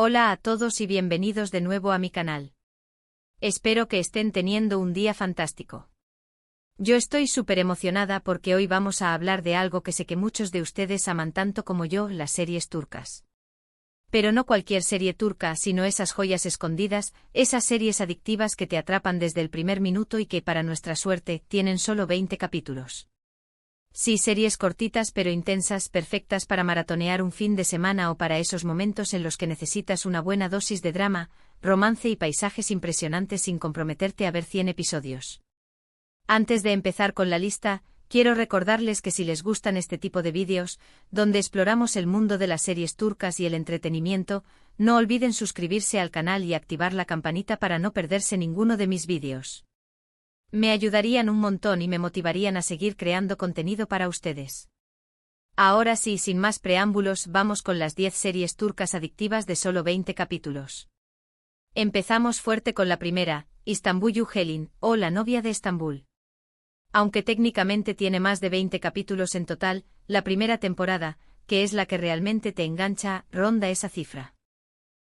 Hola a todos y bienvenidos de nuevo a mi canal. Espero que estén teniendo un día fantástico. Yo estoy súper emocionada porque hoy vamos a hablar de algo que sé que muchos de ustedes aman tanto como yo, las series turcas. Pero no cualquier serie turca, sino esas joyas escondidas, esas series adictivas que te atrapan desde el primer minuto y que, para nuestra suerte, tienen solo 20 capítulos. Sí, series cortitas pero intensas, perfectas para maratonear un fin de semana o para esos momentos en los que necesitas una buena dosis de drama, romance y paisajes impresionantes sin comprometerte a ver 100 episodios. Antes de empezar con la lista, quiero recordarles que si les gustan este tipo de vídeos, donde exploramos el mundo de las series turcas y el entretenimiento, no olviden suscribirse al canal y activar la campanita para no perderse ninguno de mis vídeos. Me ayudarían un montón y me motivarían a seguir creando contenido para ustedes. Ahora sí, sin más preámbulos, vamos con las 10 series turcas adictivas de solo 20 capítulos. Empezamos fuerte con la primera, İstanbul Helin, o La novia de Estambul. Aunque técnicamente tiene más de 20 capítulos en total, la primera temporada, que es la que realmente te engancha, ronda esa cifra.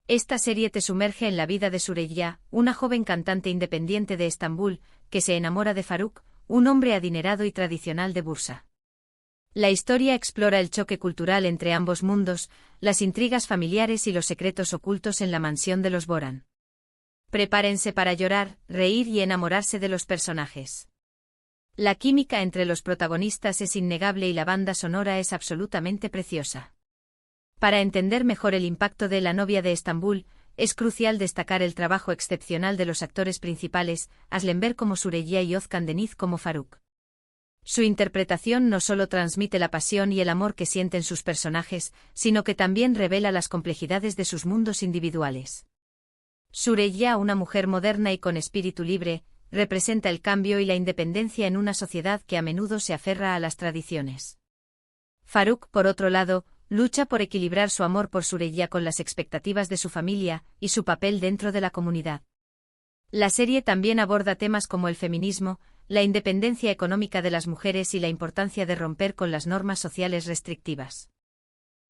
Esta serie te sumerge en la vida de Süreyya, una joven cantante independiente de Estambul, que se enamora de Faruk, un hombre adinerado y tradicional de Bursa. La historia explora el choque cultural entre ambos mundos, las intrigas familiares y los secretos ocultos en la mansión de los Boran. Prepárense para llorar, reír y enamorarse de los personajes. La química entre los protagonistas es innegable y la banda sonora es absolutamente preciosa. Para entender mejor el impacto de La novia de Estambul, es crucial destacar el trabajo excepcional de los actores principales, Aslenber como Süreyya y Özkan Deniz como Faruk. Su interpretación no solo transmite la pasión y el amor que sienten sus personajes, sino que también revela las complejidades de sus mundos individuales. Süreyya, una mujer moderna y con espíritu libre, representa el cambio y la independencia en una sociedad que a menudo se aferra a las tradiciones. Faruk, por otro lado, lucha por equilibrar su amor por Süreyya con las expectativas de su familia y su papel dentro de la comunidad. La serie también aborda temas como el feminismo, la independencia económica de las mujeres y la importancia de romper con las normas sociales restrictivas.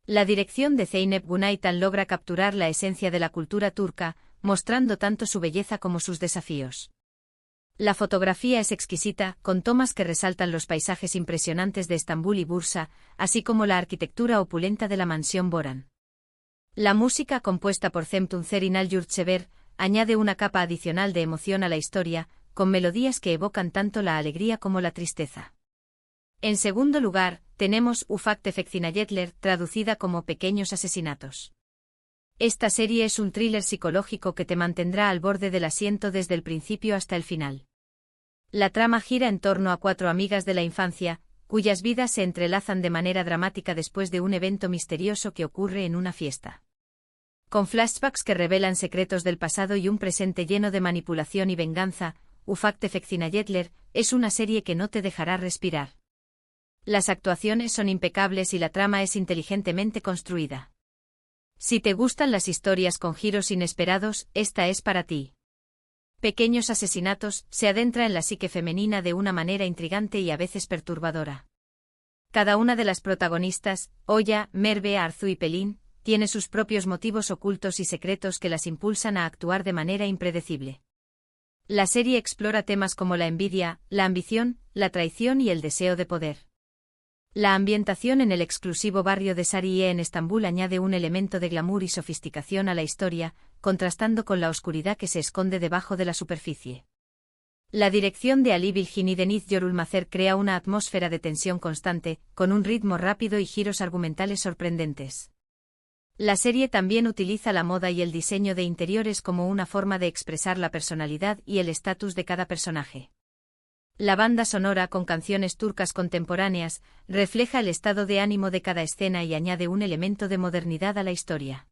La dirección de Zeynep Günaytan logra capturar la esencia de la cultura turca, mostrando tanto su belleza como sus desafíos. La fotografía es exquisita, con tomas que resaltan los paisajes impresionantes de Estambul y Bursa, así como la arquitectura opulenta de la mansión Boran. La música, compuesta por Cem Tuncer y Nal Yurtsever, añade una capa adicional de emoción a la historia, con melodías que evocan tanto la alegría como la tristeza. En segundo lugar, tenemos Ufak Tefek Cinayetler, traducida como Pequeños asesinatos. Esta serie es un thriller psicológico que te mantendrá al borde del asiento desde el principio hasta el final. La trama gira en torno a 4 amigas de la infancia, cuyas vidas se entrelazan de manera dramática después de un evento misterioso que ocurre en una fiesta. Con flashbacks que revelan secretos del pasado y un presente lleno de manipulación y venganza, Ufak Tefek Cinayetler es una serie que no te dejará respirar. Las actuaciones son impecables y la trama es inteligentemente construida. Si te gustan las historias con giros inesperados, esta es para ti. Pequeños asesinatos se adentra en la psique femenina de una manera intrigante y a veces perturbadora. Cada una de las protagonistas, Oya, Merve, Arzu y Pelin, tiene sus propios motivos ocultos y secretos que las impulsan a actuar de manera impredecible. La serie explora temas como la envidia, la ambición, la traición y el deseo de poder. La ambientación en el exclusivo barrio de Sarıyer en Estambul añade un elemento de glamour y sofisticación a la historia, contrastando con la oscuridad que se esconde debajo de la superficie. La dirección de Ali Bilgin y Deniz Yorulmazer crea una atmósfera de tensión constante, con un ritmo rápido y giros argumentales sorprendentes. La serie también utiliza la moda y el diseño de interiores como una forma de expresar la personalidad y el estatus de cada personaje. La banda sonora, con canciones turcas contemporáneas, refleja el estado de ánimo de cada escena y añade un elemento de modernidad a la historia.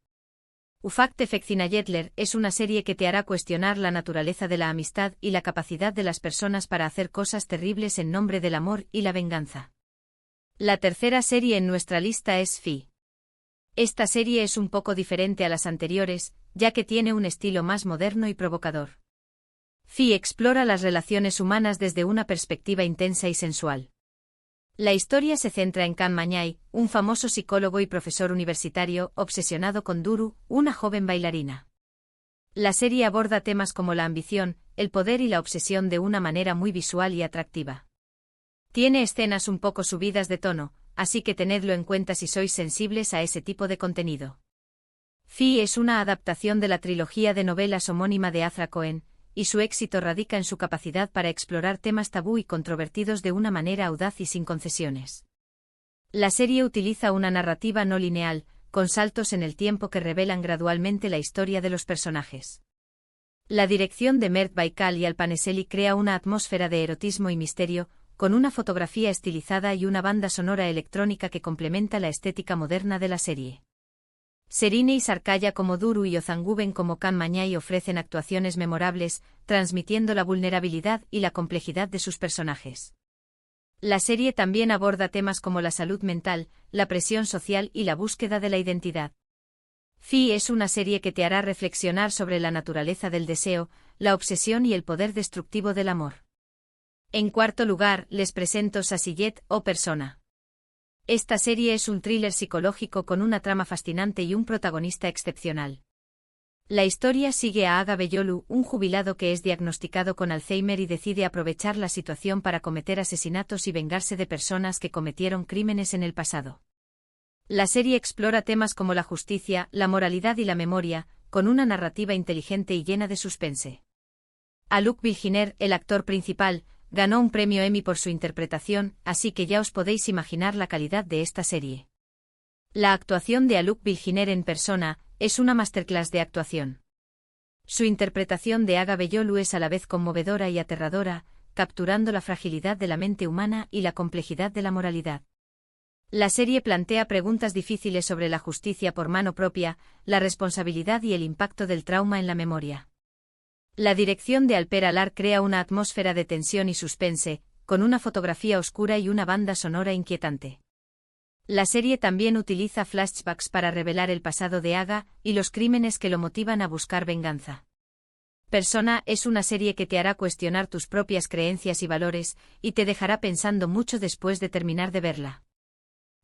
Ufak Tefek Cinayetler es una serie que te hará cuestionar la naturaleza de la amistad y la capacidad de las personas para hacer cosas terribles en nombre del amor y la venganza. La tercera serie en nuestra lista es Fi. Esta serie es un poco diferente a las anteriores, ya que tiene un estilo más moderno y provocador. Fi explora las relaciones humanas desde una perspectiva intensa y sensual. La historia se centra en Kan Mañay, un famoso psicólogo y profesor universitario obsesionado con Duru, una joven bailarina. La serie aborda temas como la ambición, el poder y la obsesión de una manera muy visual y atractiva. Tiene escenas un poco subidas de tono, así que tenedlo en cuenta si sois sensibles a ese tipo de contenido. Fi es una adaptación de la trilogía de novelas homónima de Azra Cohen, y su éxito radica en su capacidad para explorar temas tabú y controvertidos de una manera audaz y sin concesiones. La serie utiliza una narrativa no lineal, con saltos en el tiempo que revelan gradualmente la historia de los personajes. La dirección de Mert Baikal y Alpaneseli crea una atmósfera de erotismo y misterio, con una fotografía estilizada y una banda sonora electrónica que complementa la estética moderna de la serie. Serine y Sarkaya como Duru y Ozanguben como Kan Mañay ofrecen actuaciones memorables, transmitiendo la vulnerabilidad y la complejidad de sus personajes. La serie también aborda temas como la salud mental, la presión social y la búsqueda de la identidad. Fi es una serie que te hará reflexionar sobre la naturaleza del deseo, la obsesión y el poder destructivo del amor. En cuarto lugar, les presento Sasiyet o Persona. Esta serie es un thriller psicológico con una trama fascinante y un protagonista excepcional. La historia sigue a Aga Beyolu, un jubilado que es diagnosticado con Alzheimer y decide aprovechar la situación para cometer asesinatos y vengarse de personas que cometieron crímenes en el pasado. La serie explora temas como la justicia, la moralidad y la memoria, con una narrativa inteligente y llena de suspense. Alok Bilginer, el actor principal, ganó un premio Emmy por su interpretación, así que ya os podéis imaginar la calidad de esta serie. La actuación de Alok Bilginer en Persona es una masterclass de actuación. Su interpretación de Aga Beyolu es a la vez conmovedora y aterradora, capturando la fragilidad de la mente humana y la complejidad de la moralidad. La serie plantea preguntas difíciles sobre la justicia por mano propia, la responsabilidad y el impacto del trauma en la memoria. La dirección de Alper Alar crea una atmósfera de tensión y suspense, con una fotografía oscura y una banda sonora inquietante. La serie también utiliza flashbacks para revelar el pasado de Aga y los crímenes que lo motivan a buscar venganza. Persona es una serie que te hará cuestionar tus propias creencias y valores, y te dejará pensando mucho después de terminar de verla.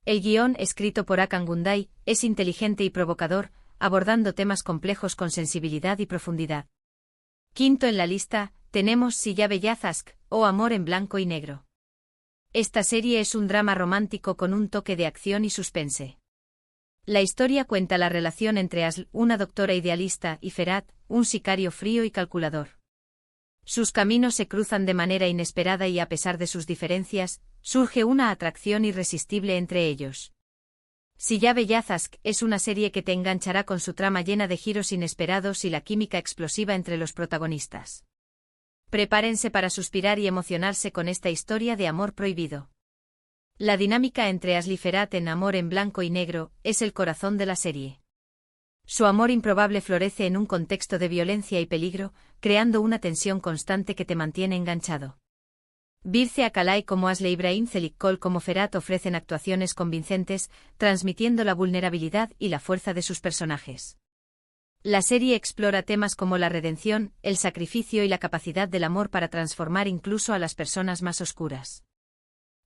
El guión, escrito por Akan Gunday, es inteligente y provocador, abordando temas complejos con sensibilidad y profundidad. Quinto en la lista, tenemos Si ya Bellazask, o Amor en blanco y negro. Esta serie es un drama romántico con un toque de acción y suspense. La historia cuenta la relación entre Asl, una doctora idealista, y Ferhat, un sicario frío y calculador. Sus caminos se cruzan de manera inesperada y a pesar de sus diferencias, surge una atracción irresistible entre ellos. Si ya Bellazask es una serie que te enganchará con su trama llena de giros inesperados y la química explosiva entre los protagonistas. Prepárense para suspirar y emocionarse con esta historia de amor prohibido. La dinámica entre Asl y Ferhat en Amor en blanco y negro es el corazón de la serie. Su amor improbable florece en un contexto de violencia y peligro, creando una tensión constante que te mantiene enganchado. Birce Akalay como Asl e Ibrahim Zelikkol como Ferhat ofrecen actuaciones convincentes, transmitiendo la vulnerabilidad y la fuerza de sus personajes. La serie explora temas como la redención, el sacrificio y la capacidad del amor para transformar incluso a las personas más oscuras.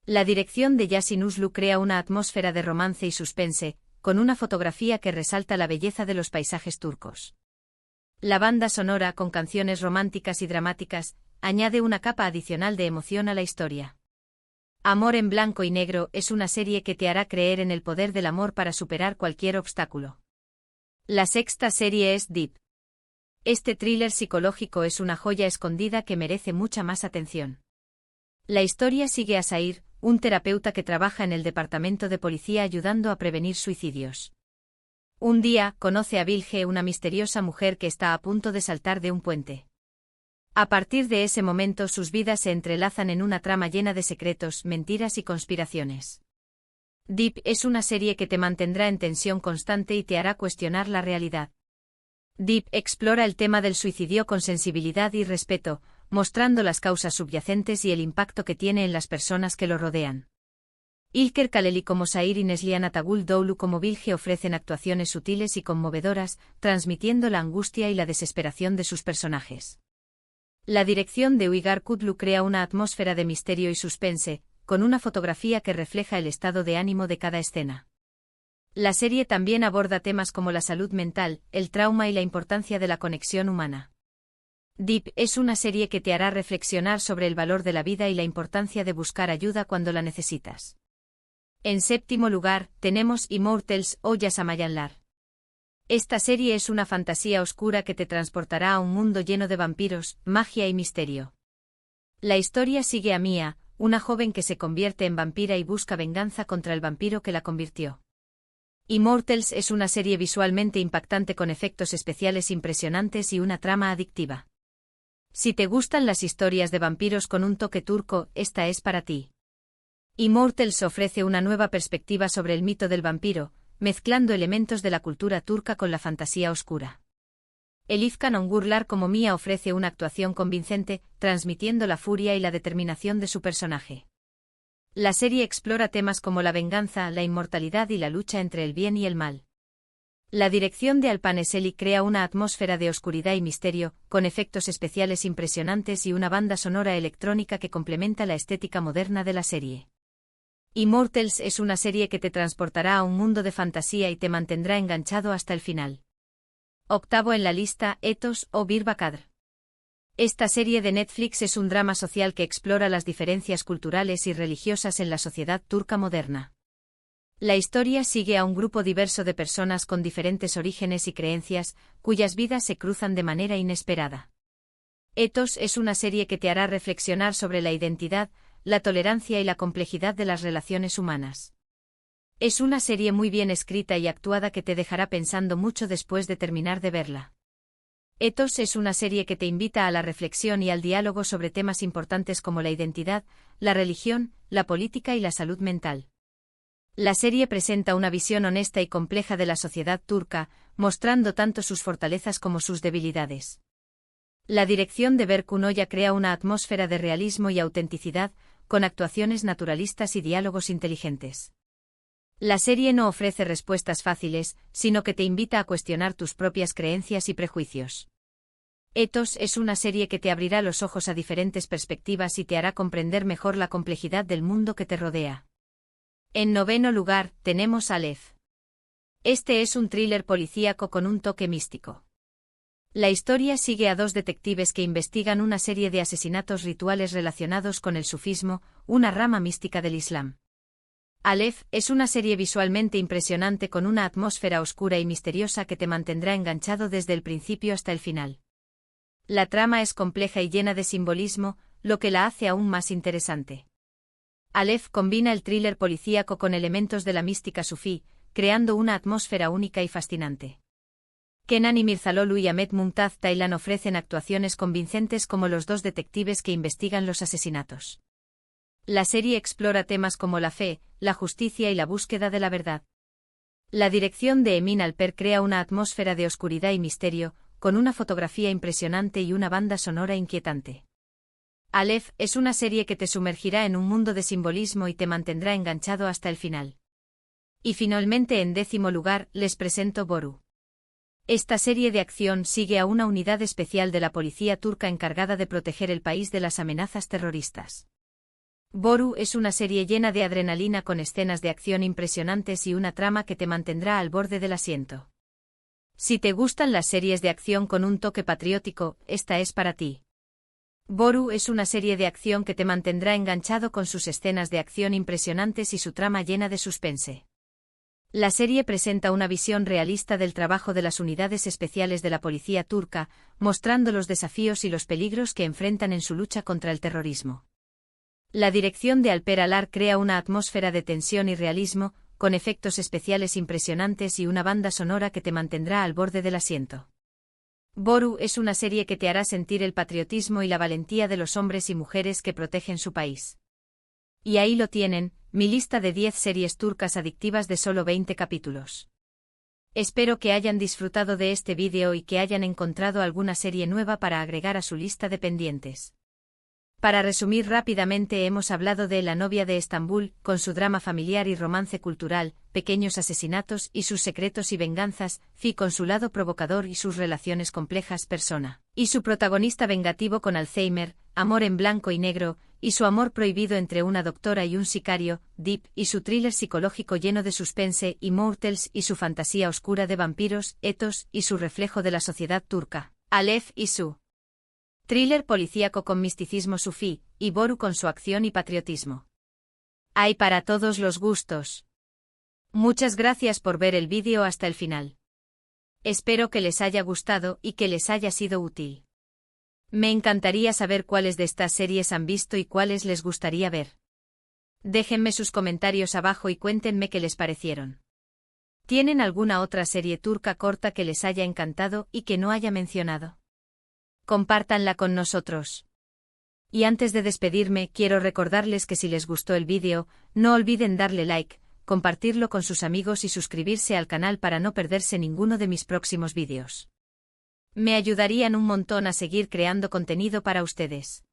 La dirección de Yasin Uslu crea una atmósfera de romance y suspense, con una fotografía que resalta la belleza de los paisajes turcos. La banda sonora, con canciones románticas y dramáticas, añade una capa adicional de emoción a la historia. Amor en blanco y negro es una serie que te hará creer en el poder del amor para superar cualquier obstáculo. La sexta serie es Deep. Este thriller psicológico es una joya escondida que merece mucha más atención. La historia sigue a Sair, un terapeuta que trabaja en el departamento de policía ayudando a prevenir suicidios. Un día, conoce a Bilge, una misteriosa mujer que está a punto de saltar de un puente. A partir de ese momento sus vidas se entrelazan en una trama llena de secretos, mentiras y conspiraciones. Deep es una serie que te mantendrá en tensión constante y te hará cuestionar la realidad. Deep explora el tema del suicidio con sensibilidad y respeto, mostrando las causas subyacentes y el impacto que tiene en las personas que lo rodean. Ilker Kaleli como Sair y Neslihan Atagul Doulu como Bilge ofrecen actuaciones sutiles y conmovedoras, transmitiendo la angustia y la desesperación de sus personajes. La dirección de Uygar Kutlu crea una atmósfera de misterio y suspense, con una fotografía que refleja el estado de ánimo de cada escena. La serie también aborda temas como la salud mental, el trauma y la importancia de la conexión humana. Deep es una serie que te hará reflexionar sobre el valor de la vida y la importancia de buscar ayuda cuando la necesitas. En séptimo lugar, tenemos Immortals o Yasamayanlar. Esta serie es una fantasía oscura que te transportará a un mundo lleno de vampiros, magia y misterio. La historia sigue a Mia, una joven que se convierte en vampira y busca venganza contra el vampiro que la convirtió. Immortals es una serie visualmente impactante con efectos especiales impresionantes y una trama adictiva. Si te gustan las historias de vampiros con un toque turco, esta es para ti. Immortals ofrece una nueva perspectiva sobre el mito del vampiro, mezclando elementos de la cultura turca con la fantasía oscura. Elif Canongurlar como Mia ofrece una actuación convincente, transmitiendo la furia y la determinación de su personaje. La serie explora temas como la venganza, la inmortalidad y la lucha entre el bien y el mal. La dirección de Alpan Eseli crea una atmósfera de oscuridad y misterio, con efectos especiales impresionantes y una banda sonora electrónica que complementa la estética moderna de la serie. Immortals es una serie que te transportará a un mundo de fantasía y te mantendrá enganchado hasta el final. Octavo en la lista, Ethos o Bir Bakadr. Esta serie de Netflix es un drama social que explora las diferencias culturales y religiosas en la sociedad turca moderna. La historia sigue a un grupo diverso de personas con diferentes orígenes y creencias, cuyas vidas se cruzan de manera inesperada. Ethos es una serie que te hará reflexionar sobre la identidad, la tolerancia y la complejidad de las relaciones humanas. Es una serie muy bien escrita y actuada que te dejará pensando mucho después de terminar de verla. Ethos es una serie que te invita a la reflexión y al diálogo sobre temas importantes como la identidad, la religión, la política y la salud mental. La serie presenta una visión honesta y compleja de la sociedad turca, mostrando tanto sus fortalezas como sus debilidades. La dirección de Berk Unoya crea una atmósfera de realismo y autenticidad, con actuaciones naturalistas y diálogos inteligentes. La serie no ofrece respuestas fáciles, sino que te invita a cuestionar tus propias creencias y prejuicios. Ethos es una serie que te abrirá los ojos a diferentes perspectivas y te hará comprender mejor la complejidad del mundo que te rodea. En noveno lugar, tenemos Aleph. Este es un thriller policíaco con un toque místico. La historia sigue a dos detectives que investigan una serie de asesinatos rituales relacionados con el sufismo, una rama mística del Islam. Aleph es una serie visualmente impresionante con una atmósfera oscura y misteriosa que te mantendrá enganchado desde el principio hasta el final. La trama es compleja y llena de simbolismo, lo que la hace aún más interesante. Aleph combina el thriller policíaco con elementos de la mística sufí, creando una atmósfera única y fascinante. Kenan Imirzaloglu y Ahmet Mumtaz Taylan ofrecen actuaciones convincentes como los dos detectives que investigan los asesinatos. La serie explora temas como la fe, la justicia y la búsqueda de la verdad. La dirección de Emin Alper crea una atmósfera de oscuridad y misterio, con una fotografía impresionante y una banda sonora inquietante. Aleph es una serie que te sumergirá en un mundo de simbolismo y te mantendrá enganchado hasta el final. Y finalmente en décimo lugar, les presento Boru. Esta serie de acción sigue a una unidad especial de la policía turca encargada de proteger el país de las amenazas terroristas. Boru es una serie llena de adrenalina con escenas de acción impresionantes y una trama que te mantendrá al borde del asiento. Si te gustan las series de acción con un toque patriótico, esta es para ti. Boru es una serie de acción que te mantendrá enganchado con sus escenas de acción impresionantes y su trama llena de suspense. La serie presenta una visión realista del trabajo de las unidades especiales de la policía turca, mostrando los desafíos y los peligros que enfrentan en su lucha contra el terrorismo. La dirección de Alper Alar crea una atmósfera de tensión y realismo, con efectos especiales impresionantes y una banda sonora que te mantendrá al borde del asiento. Boru es una serie que te hará sentir el patriotismo y la valentía de los hombres y mujeres que protegen su país. Y ahí lo tienen, mi lista de 10 series turcas adictivas de solo 20 capítulos. Espero que hayan disfrutado de este vídeo y que hayan encontrado alguna serie nueva para agregar a su lista de pendientes. Para resumir rápidamente, hemos hablado de La novia de Estambul, con su drama familiar y romance cultural, pequeños asesinatos y sus secretos y venganzas, Fi con su lado provocador y sus relaciones complejas, Persona, y su protagonista vengativo con Alzheimer, Amor en blanco y negro, y su amor prohibido entre una doctora y un sicario, Deep y su thriller psicológico lleno de suspense, Immortals y su fantasía oscura de vampiros, Ethos y su reflejo de la sociedad turca, Aleph y su thriller policíaco con misticismo sufí, y Boru con su acción y patriotismo. Hay para todos los gustos. Muchas gracias por ver el vídeo hasta el final. Espero que les haya gustado y que les haya sido útil. Me encantaría saber cuáles de estas series han visto y cuáles les gustaría ver. Déjenme sus comentarios abajo y cuéntenme qué les parecieron. ¿Tienen alguna otra serie turca corta que les haya encantado y que no haya mencionado? Compártanla con nosotros. Y antes de despedirme, quiero recordarles que si les gustó el vídeo, no olviden darle like, compartirlo con sus amigos y suscribirse al canal para no perderse ninguno de mis próximos vídeos. Me ayudarían un montón a seguir creando contenido para ustedes.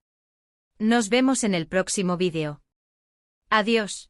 Nos vemos en el próximo vídeo. Adiós.